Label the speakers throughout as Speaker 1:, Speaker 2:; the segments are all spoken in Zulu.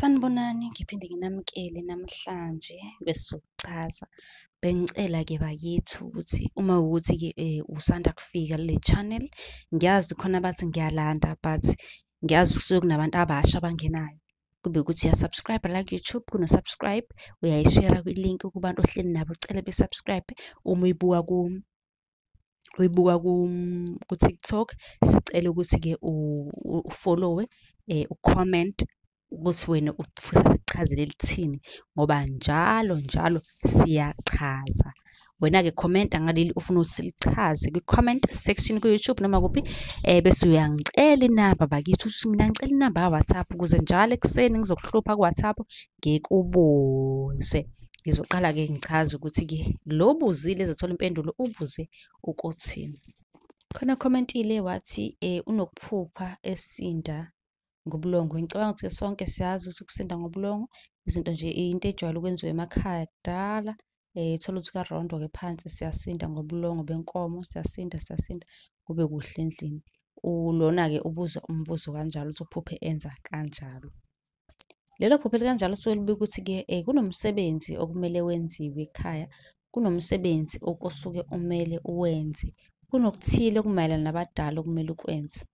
Speaker 1: Sanibonani, ngiphinde nginamukele namhlanje bese sokuchaza. Bengicela-ke bakithi ukuthi uma ukuthi-ke usanda kufika kule channel, ngiyazi khona bathi ngiyalanda but ngiyazi kusuke kunabantu abasha abangenayo. Kube ukuthi uya-subscribe la ku-YouTube, kuno-subscribe, uyayishera kwi-link kubantu ohleli nabo, ucele be-subscribe. Uma uyibuka ku-TikTok, sicela ukuthi-ke ufollowe, ucomment ukuthi wena ufisa sikuchazele lithini ngoba njalo siyachaza. Wena-ke comment ngaleli ufuna ukuthi silichaze kwi-comment section ku-YouTube noma kuphi, bese uyangicela inamba bakithi ukuthi mina ngicela inamba ya-WhatsApp ukuze njalo ekuseni ngizokuhlupha ku-WhatsApp ngikubuze. Ngizoqala-ke ngichaze ukuthi-ke lo buzile ezothola impendulo ubuze ukuthini. Khona comment-ile wathi unokuphupha esinda ngobulongwe. Ngicabanga ukuthi sonke siyazi ukuthi ukusinda ngobulongwe izinto nje into ejwayele ukwenziwa emakhaya kudala. Thola ukuthi kaRondo-ke phansi siyasinda ngobulongwe benkomo, siyasinda kube kuhle endlini. Lona-ke ubuza umbuzo kanjalo ukuthi uphuphe enza kanjalo. Lelo phupho kanjalo suke libika ukuthi-ke kunomsebenzi okumele wenziwe ekhaya, kunomsebenzi osuke umele uwenze, kunokuthile okumayelana nabadala okumele ukwenze.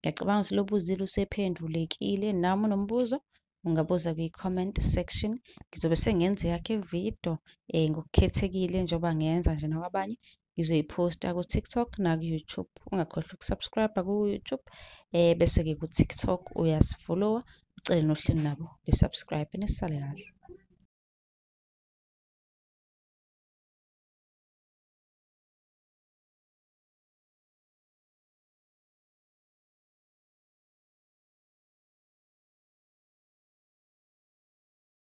Speaker 1: Ngiyacabanga ukuthi lo buzile usephendulekile. Nami unombuzo ungabuza kwi-comment section. Ngizobe sengenza yakhe video ngokukhethekile njengoba ngenza nje nakwabanye. Ngizoyiphosta ku-TikTok naku-YouTube. Ungakhohlwa ukusubscribe ku-YouTube, bese-ke ku-TikTok uyasifollowa, ucele nohleli nabo be-subscribe. Nisale kahle.